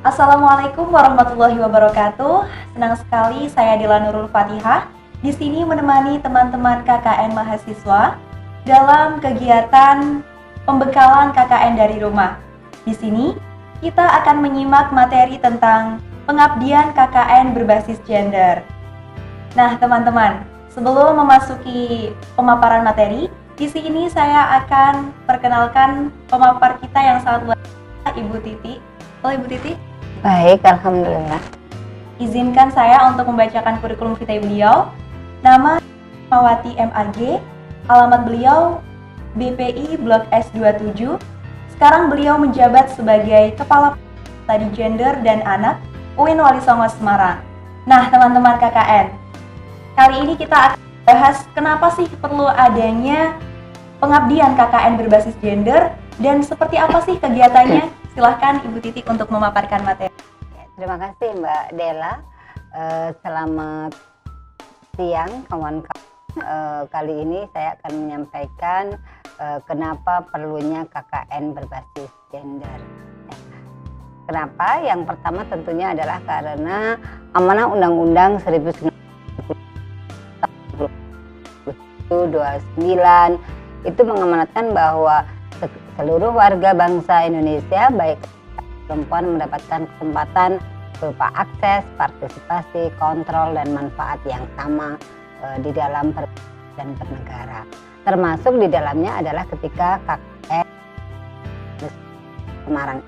Assalamualaikum warahmatullahi wabarakatuh. Senang sekali saya Dila Nurul Fatihah di sini menemani teman-teman KKN mahasiswa dalam kegiatan pembekalan KKN dari rumah. Di sini kita akan menyimak materi tentang pengabdian KKN berbasis gender. Nah, teman-teman, sebelum memasuki pemaparan materi, di sini saya akan perkenalkan pemapar kita yang sangat luar biasa, Ibu Titi. Halo Ibu Titi. Baik, alhamdulillah. Izinkan saya untuk membacakan kurikulum vitae beliau. Nama Mawati MAG, alamat beliau BPI Blok S27. Sekarang beliau menjabat sebagai Kepala Studi Gender dan Anak UIN Wali Songo Semarang. Nah, teman-teman KKN, kali ini kita akan bahas kenapa sih perlu adanya pengabdian KKN berbasis gender dan seperti apa sih kegiatannya. Silahkan Ibu Titik untuk memaparkan materi. Terima kasih Mbak Dela. Selamat siang kawan-kawan. Kali ini saya akan menyampaikan kenapa perlunya KKN berbasis gender. Kenapa? Yang pertama tentunya adalah karena amanah Undang-Undang 1929 itu mengamanatkan bahwa seluruh warga bangsa Indonesia baik perempuan mendapatkan kesempatan berupa akses, partisipasi, kontrol, dan manfaat yang sama di dalam dan bernegara. Termasuk di dalamnya adalah ketika KKN Semarang.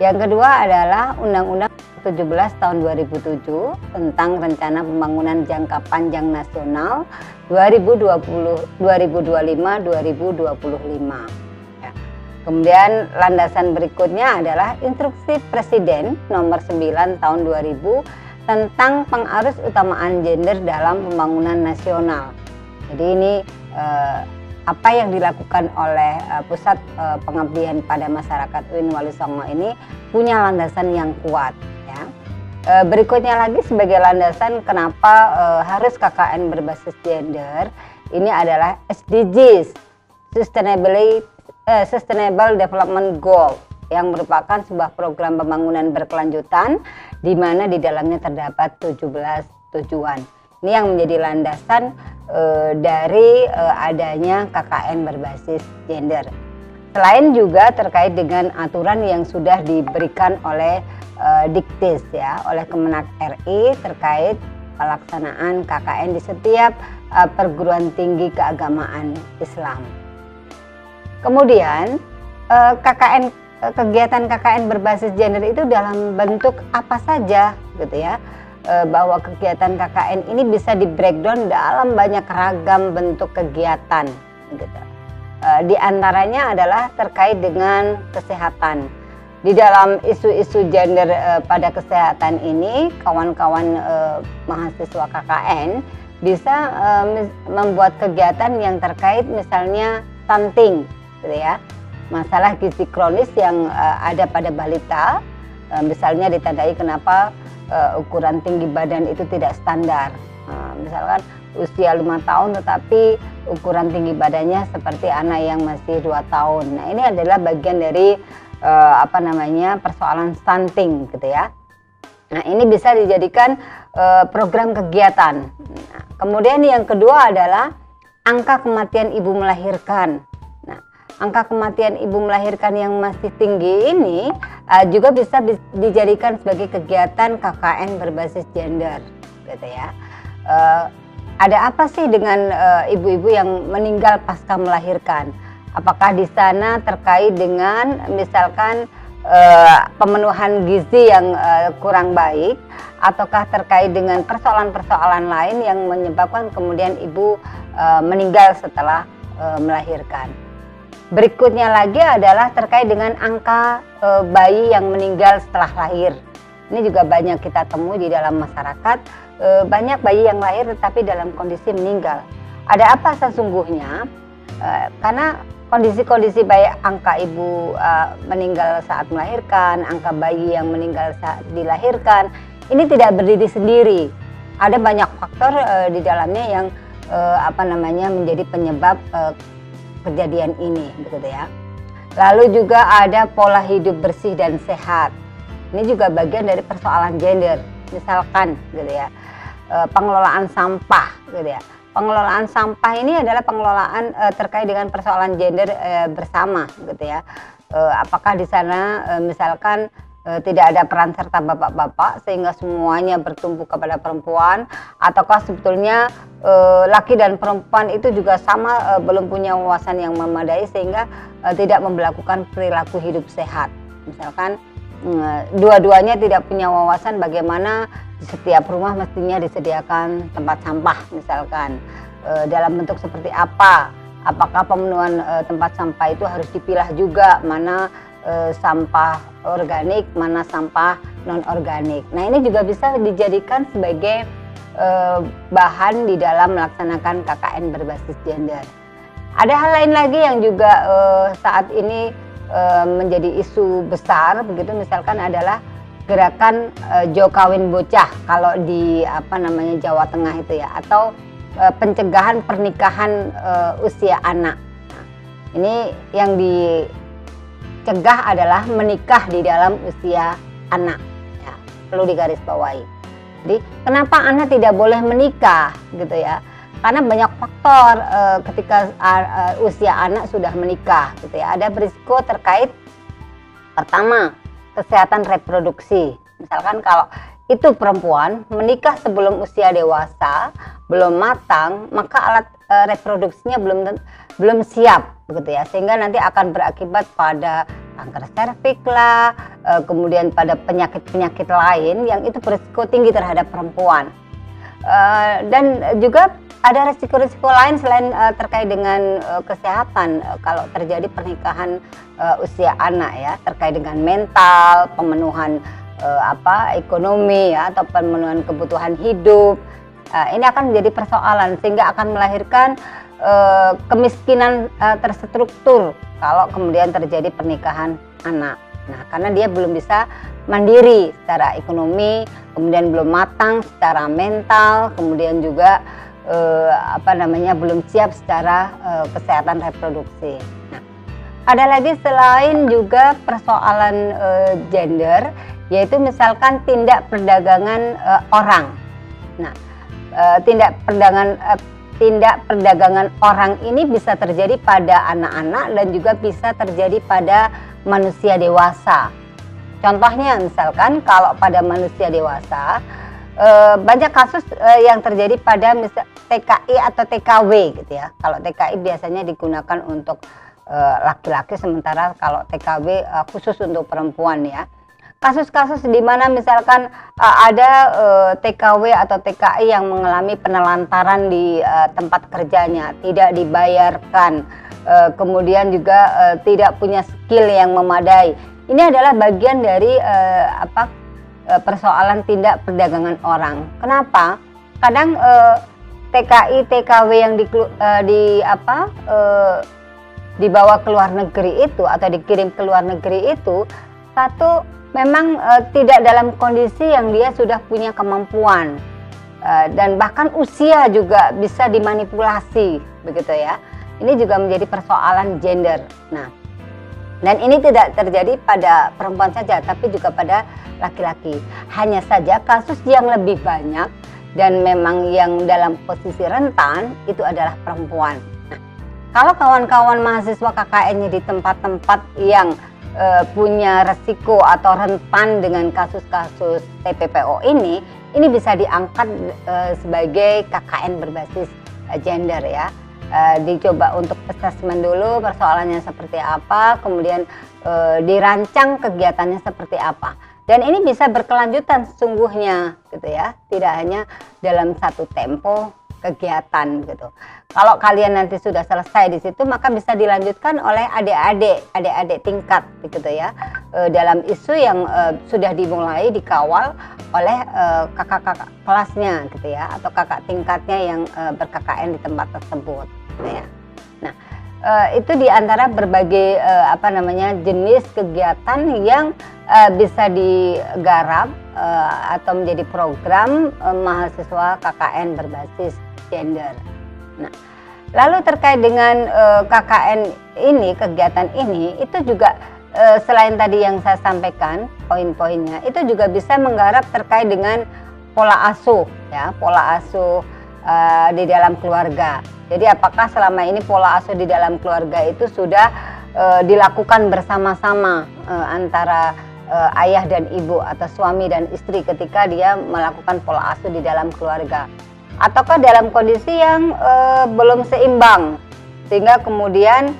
Yang kedua adalah Undang-Undang 17 tahun 2007 tentang Rencana Pembangunan Jangka Panjang Nasional 2025-2025. Kemudian landasan berikutnya adalah Instruksi Presiden nomor 9 tahun 2000 tentang pengarus utamaan gender dalam pembangunan nasional. Jadi ini apa yang dilakukan oleh Pusat Pengabdian pada Masyarakat UIN Wali Songo ini punya landasan yang kuat. Ya. Berikutnya lagi sebagai landasan kenapa harus KKN berbasis gender, ini adalah SDGs, Sustainable Development Goal, yang merupakan sebuah program pembangunan berkelanjutan di mana di dalamnya terdapat 17 tujuan. Ini yang menjadi landasan dari adanya KKN berbasis gender. Selain juga terkait dengan aturan yang sudah diberikan oleh Diktis ya, oleh Kemenak RI terkait pelaksanaan KKN di setiap perguruan tinggi keagamaan Islam. Kemudian kegiatan KKN berbasis gender itu dalam bentuk apa saja gitu ya, bahwa kegiatan KKN ini bisa di breakdown dalam banyak ragam bentuk kegiatan gitu. Di antaranya adalah terkait dengan kesehatan. Di dalam isu-isu gender pada kesehatan ini kawan-kawan mahasiswa KKN bisa membuat kegiatan yang terkait misalnya stunting gitu ya, masalah gizi kronis yang ada pada balita, misalnya ditandai kenapa ukuran tinggi badan itu tidak standar, misalkan usia 5 tahun tetapi ukuran tinggi badannya seperti anak yang masih 2 tahun. Nah ini adalah bagian dari persoalan stunting gitu ya. Nah ini bisa dijadikan program kegiatan. Nah, kemudian yang kedua adalah angka kematian ibu melahirkan. Angka kematian ibu melahirkan yang masih tinggi ini juga bisa dijadikan sebagai kegiatan KKN berbasis gender, gitu ya. Ada apa sih dengan ibu-ibu yang meninggal pasca melahirkan? Apakah di sana terkait dengan misalkan pemenuhan gizi yang kurang baik, ataukah terkait dengan persoalan-persoalan lain yang menyebabkan kemudian ibu meninggal setelah melahirkan? Berikutnya lagi adalah terkait dengan angka bayi yang meninggal setelah lahir. Ini juga banyak kita temui di dalam masyarakat, banyak bayi yang lahir tetapi dalam kondisi meninggal. Ada apa sesungguhnya? Karena kondisi-kondisi baik angka ibu meninggal saat melahirkan, angka bayi yang meninggal saat dilahirkan, ini tidak berdiri sendiri. Ada banyak faktor di dalamnya yang menjadi penyebab kejadian ini, begitu ya. Lalu juga ada pola hidup bersih dan sehat. Ini juga bagian dari persoalan gender. Misalkan gitu ya, pengelolaan sampah gitu ya. Pengelolaan sampah ini adalah pengelolaan terkait dengan persoalan gender bersama gitu ya. Apakah di sana misalkan tidak ada peran serta bapak-bapak sehingga semuanya bertumpu kepada perempuan, ataukah sebetulnya laki dan perempuan itu juga sama belum punya wawasan yang memadai sehingga tidak memberlakukan perilaku hidup sehat. Misalkan dua-duanya tidak punya wawasan bagaimana di setiap rumah mestinya disediakan tempat sampah misalkan, dalam bentuk seperti apa, apakah pemenuhan tempat sampah itu harus dipilah juga mana sampah organik, mana sampah non organik. Nah, ini juga bisa dijadikan sebagai bahan di dalam melaksanakan KKN berbasis gender. Ada hal lain lagi yang juga saat ini menjadi isu besar begitu, misalkan adalah gerakan jo kawin bocah kalau di Jawa Tengah itu ya, atau pencegahan pernikahan usia anak. Nah, ini yang dicegah adalah menikah di dalam usia anak ya, perlu digarisbawahi. Jadi kenapa anak tidak boleh menikah gitu ya? Karena banyak faktor ketika usia anak sudah menikah gitu ya. Ada berisiko terkait pertama kesehatan reproduksi. Misalkan kalau itu perempuan menikah sebelum usia dewasa, belum matang, maka alat reproduksinya belum siap begitu ya, sehingga nanti akan berakibat pada kanker serviks lah, kemudian pada penyakit-penyakit lain yang itu berisiko tinggi terhadap perempuan. Dan juga ada resiko-resiko lain selain terkait dengan kesehatan kalau terjadi pernikahan usia anak ya, terkait dengan mental, pemenuhan ekonomi ya, atau pemenuhan kebutuhan hidup. Ini akan menjadi persoalan sehingga akan melahirkan kemiskinan terstruktur kalau kemudian terjadi pernikahan anak. Nah, karena dia belum bisa mandiri secara ekonomi, kemudian belum matang secara mental, kemudian juga belum siap secara kesehatan reproduksi. Nah, ada lagi selain juga persoalan gender, yaitu misalkan tindak perdagangan orang. Nah, tindak perdagangan orang ini bisa terjadi pada anak-anak dan juga bisa terjadi pada manusia dewasa. Contohnya misalkan kalau pada manusia dewasa, banyak kasus yang terjadi pada TKI atau TKW gitu ya. Kalau TKI biasanya digunakan untuk laki-laki, sementara kalau TKW khusus untuk perempuan ya. Kasus-kasus di mana misalkan ada TKW atau TKI yang mengalami penelantaran di tempat kerjanya, tidak dibayarkan, kemudian juga tidak punya skill yang memadai. Ini adalah bagian dari persoalan tindak perdagangan orang. Kenapa? Kadang TKI, TKW yang dibawa ke luar negeri itu atau dikirim ke luar negeri itu, satu memang tidak dalam kondisi yang dia sudah punya kemampuan, dan bahkan usia juga bisa dimanipulasi begitu ya. Ini juga menjadi persoalan gender. Nah, dan ini tidak terjadi pada perempuan saja, tapi juga pada laki-laki. Hanya saja kasus yang lebih banyak dan memang yang dalam posisi rentan itu adalah perempuan. Nah, kalau kawan-kawan mahasiswa KKN-nya di tempat-tempat yang punya resiko atau rentan dengan kasus-kasus TPPO ini bisa diangkat sebagai KKN berbasis gender ya. Dicoba untuk assessment dulu persoalannya seperti apa, kemudian dirancang kegiatannya seperti apa. Dan ini bisa berkelanjutan sesungguhnya gitu ya, tidak hanya dalam satu tempo kegiatan gitu. Kalau kalian nanti sudah selesai di situ, maka bisa dilanjutkan oleh adik-adik tingkat gitu ya, dalam isu yang sudah dimulai dikawal oleh kakak-kakak kelasnya gitu ya, atau kakak tingkatnya yang ber-KKN di tempat tersebut gitu ya. Nah, itu diantara berbagai jenis kegiatan yang bisa digarap atau menjadi program mahasiswa KKN berbasis gender. Nah, lalu terkait dengan KKN ini, kegiatan ini itu juga selain tadi yang saya sampaikan poin-poinnya, itu juga bisa menggarap terkait dengan pola asuh ya, pola asuh di dalam keluarga. Jadi apakah selama ini pola asuh di dalam keluarga itu sudah dilakukan bersama-sama antara ayah dan ibu atau suami dan istri ketika dia melakukan pola asuh di dalam keluarga, ataukah dalam kondisi yang belum seimbang sehingga kemudian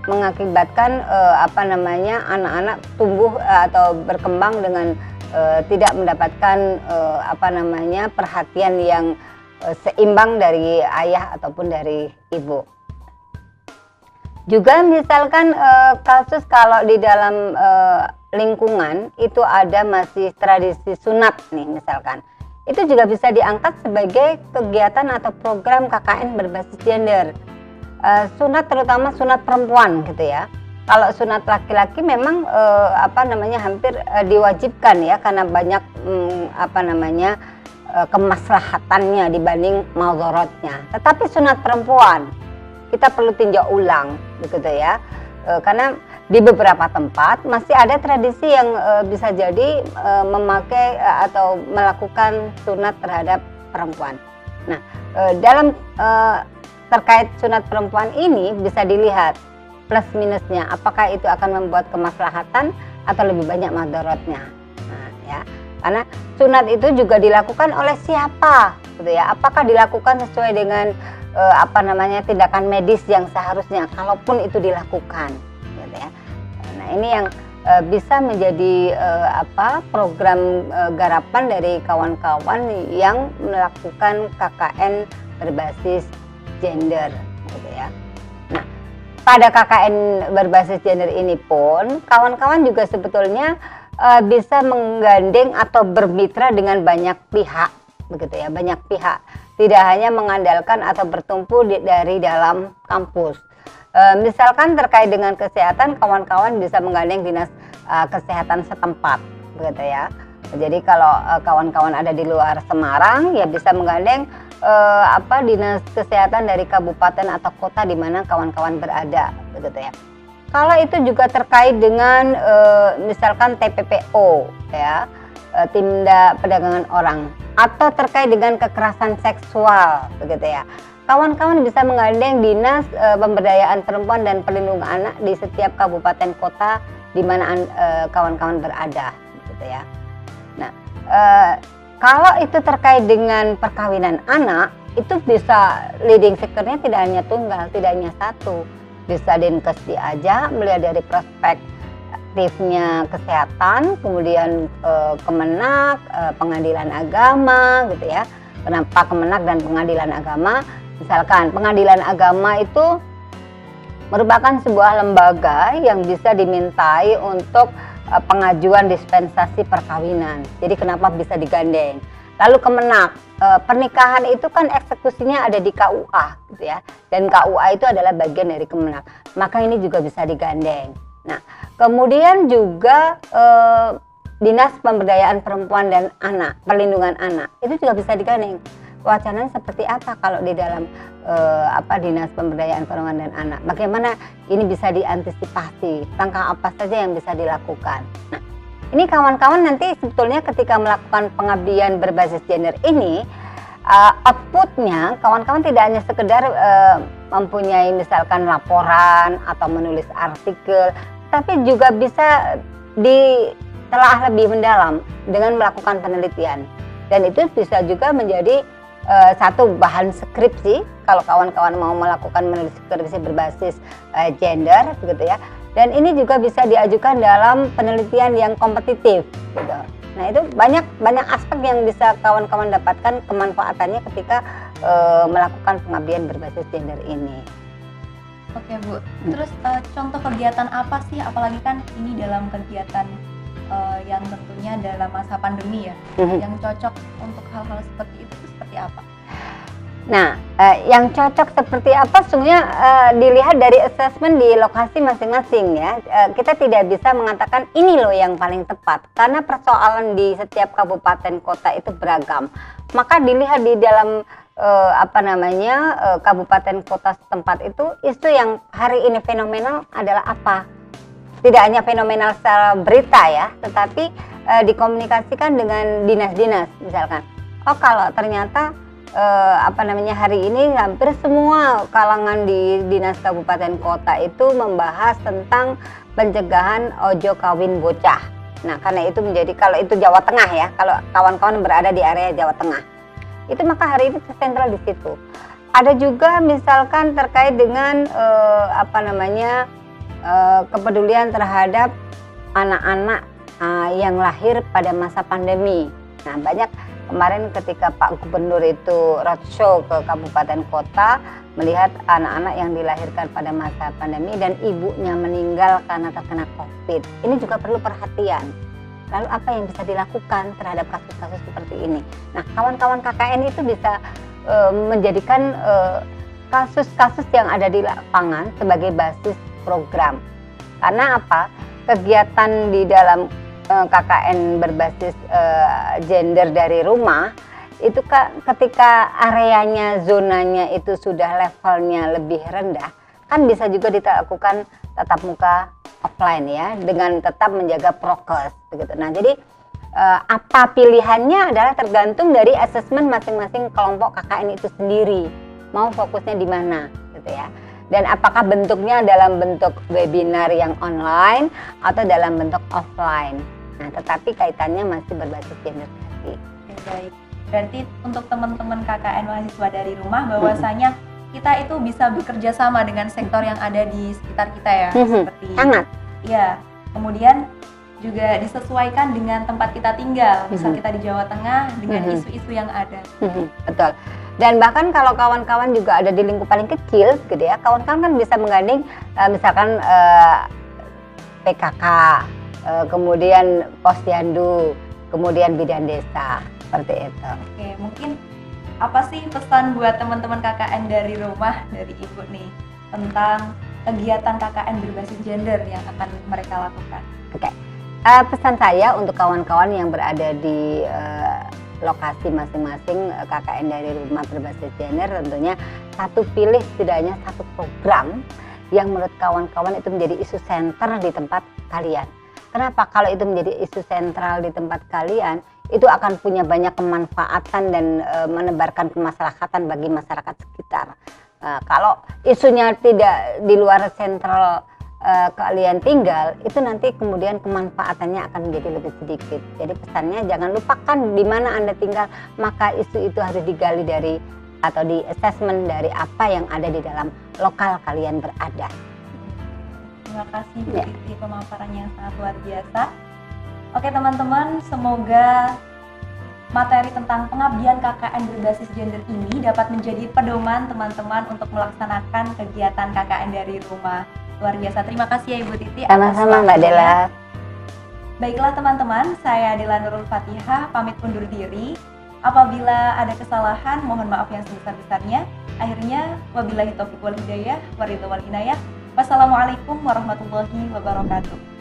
mengakibatkan anak-anak tumbuh atau berkembang dengan tidak mendapatkan perhatian yang seimbang dari ayah ataupun dari ibu. Juga misalkan kasus kalau di dalam lingkungan itu ada masih tradisi sunat nih misalkan, itu juga bisa diangkat sebagai kegiatan atau program KKN berbasis gender. Sunat terutama sunat perempuan gitu ya. Kalau sunat laki-laki memang hampir diwajibkan ya, karena banyak kemaslahatannya dibanding maldorotnya. Tetapi sunat perempuan kita perlu tinjau ulang begitu ya, karena di beberapa tempat masih ada tradisi yang bisa jadi memakai atau melakukan sunat terhadap perempuan. Nah, dalam terkait sunat perempuan ini bisa dilihat plus minusnya, apakah itu akan membuat kemaslahatan atau lebih banyak madorotnya. Nah, ya, karena sunat itu juga dilakukan oleh siapa, gitu ya? Apakah dilakukan sesuai dengan tindakan medis yang seharusnya, kalaupun itu dilakukan, gitu ya. Nah, ini yang bisa menjadi program garapan dari kawan-kawan yang melakukan KKN berbasis gender, gitu ya. Nah, pada KKN berbasis gender ini pun kawan-kawan juga sebetulnya bisa menggandeng atau bermitra dengan banyak pihak, begitu ya, banyak pihak. Tidak hanya mengandalkan atau bertumpu dari dalam kampus. Misalkan terkait dengan kesehatan, kawan-kawan bisa menggandeng dinas kesehatan setempat, begitu ya. Jadi kalau kawan-kawan ada di luar Semarang, ya bisa menggandeng dinas kesehatan dari kabupaten atau kota di mana kawan-kawan berada, begitu ya. Kalau itu juga terkait dengan misalkan TPPO ya, tindak perdagangan orang, atau terkait dengan kekerasan seksual, begitu ya. Kawan-kawan bisa menggandeng dinas pemberdayaan perempuan dan perlindungan anak di setiap kabupaten kota di mana kawan-kawan berada, begitu ya. Nah, kalau itu terkait dengan perkawinan anak, itu bisa leading sectornya tidak hanya tunggal, tidak hanya satu. Bisa Dinkes diajak melihat dari perspektifnya kesehatan, kemudian Kemenak, pengadilan agama, gitu ya. Kenapa Kemenak dan pengadilan agama? Misalkan pengadilan agama itu merupakan sebuah lembaga yang bisa dimintai untuk pengajuan dispensasi perkawinan. Jadi kenapa bisa digandeng? Lalu Kemenak, pernikahan itu kan eksekusinya ada di KUA, gitu ya. Dan KUA itu adalah bagian dari Kemenak. Maka ini juga bisa digandeng. Nah, kemudian juga Dinas Pemberdayaan Perempuan dan Anak, Perlindungan Anak, itu juga bisa digandeng. Wacananya seperti apa kalau di dalam Dinas Pemberdayaan Perempuan dan Anak? Bagaimana ini bisa diantisipasi? Langkah apa saja yang bisa dilakukan? Nah, ini kawan-kawan nanti sebetulnya ketika melakukan pengabdian berbasis gender ini, outputnya kawan-kawan tidak hanya sekedar mempunyai misalkan laporan atau menulis artikel, tapi juga bisa ditelaah lebih mendalam dengan melakukan penelitian. Dan itu bisa juga menjadi satu bahan skripsi kalau kawan-kawan mau melakukan menulis skripsi berbasis gender, begitu ya. Dan ini juga bisa diajukan dalam penelitian yang kompetitif, gitu. Nah, itu banyak aspek yang bisa kawan-kawan dapatkan kemanfaatannya ketika melakukan pengabdian berbasis gender ini. Oke Bu, terus contoh kegiatan apa sih, apalagi kan ini dalam kegiatan yang tentunya dalam masa pandemi ya, yang cocok untuk hal-hal seperti itu seperti apa? Nah, yang cocok seperti apa sungguhnya dilihat dari asesmen di lokasi masing-masing ya. Kita tidak bisa mengatakan ini loh yang paling tepat karena persoalan di setiap kabupaten kota itu beragam. Maka dilihat di dalam kabupaten kota setempat itu isu yang hari ini fenomenal adalah apa. tidak hanya fenomenal secara berita ya, tetapi dikomunikasikan dengan dinas-dinas misalkan. Oh kalau ternyata hari ini hampir semua kalangan di dinas kabupaten kota itu membahas tentang pencegahan ojo kawin bocah. Nah karena itu menjadi, kalau itu Jawa Tengah ya, kalau kawan-kawan berada di area Jawa Tengah, itu maka hari ini sentral di situ. Ada juga misalkan terkait dengan kepedulian terhadap anak-anak yang lahir pada masa pandemi. Nah banyak kemarin ketika Pak Gubernur itu roadshow ke kabupaten kota melihat anak-anak yang dilahirkan pada masa pandemi dan ibunya meninggal karena terkena COVID. Ini juga perlu perhatian. Lalu apa yang bisa dilakukan terhadap kasus-kasus seperti ini? Nah kawan-kawan KKN itu bisa menjadikan kasus-kasus yang ada di lapangan sebagai basis program. Karena apa? Kegiatan di dalam KKN berbasis gender dari rumah itu ketika areanya, zonanya itu sudah levelnya lebih rendah, kan bisa juga dilakukan tatap muka offline ya, dengan tetap menjaga prokes begitu. Nah jadi apa pilihannya adalah tergantung dari asesmen masing-masing kelompok KKN itu sendiri, mau fokusnya di mana gitu ya. Dan apakah bentuknya dalam bentuk webinar yang online atau dalam bentuk offline. Nah, tetapi kaitannya masih berbasis gender tadi. Oke, baik. Berarti untuk teman-teman KKN mahasiswa dari rumah bahwasanya kita itu bisa bekerja sama dengan sektor yang ada di sekitar kita ya, seperti sangat. Ya. Kemudian juga disesuaikan dengan tempat kita tinggal. Misal kita di Jawa Tengah dengan isu-isu yang ada. Betul. Dan bahkan kalau kawan-kawan juga ada di lingkup paling kecil gitu ya, kawan-kawan kan bisa menggandeng misalkan PKK, kemudian Posyandu, kemudian bidan desa, seperti itu. Oke, mungkin apa sih pesan buat teman-teman KKN dari rumah, dari Ibu nih, tentang kegiatan KKN berbasis gender yang akan mereka lakukan? Oke, pesan saya untuk kawan-kawan yang berada di lokasi masing-masing KKN dari rumah berbasis gender, tentunya pilih setidaknya satu program yang menurut kawan-kawan itu menjadi isu sentral di tempat kalian. Kenapa? Kalau itu menjadi isu sentral di tempat kalian, itu akan punya banyak kemanfaatan dan menebarkan kemaslahatan bagi masyarakat sekitar. Kalau isunya tidak di luar sentral kalian tinggal, itu nanti kemudian kemanfaatannya akan menjadi lebih sedikit. Jadi pesannya jangan lupakan di mana Anda tinggal, maka isu itu harus digali dari atau di assessment dari apa yang ada di dalam lokal kalian berada. Terima kasih Bu Titi, pemaparannya yang sangat luar biasa. Oke teman-teman, semoga materi tentang pengabdian KKN berbasis gender ini dapat menjadi pedoman teman-teman untuk melaksanakan kegiatan KKN dari rumah. Luar biasa, terima kasih ya Ibu Titi. Sama-sama Mbak Dela. Baiklah teman-teman, saya Dela Nurul Fatihah pamit undur diri. Apabila ada kesalahan, mohon maaf yang sebesar-besarnya. Akhirnya, wabillahi taufiq wal hidayah, waridho wal inayah. Wassalamualaikum warahmatullahi wabarakatuh.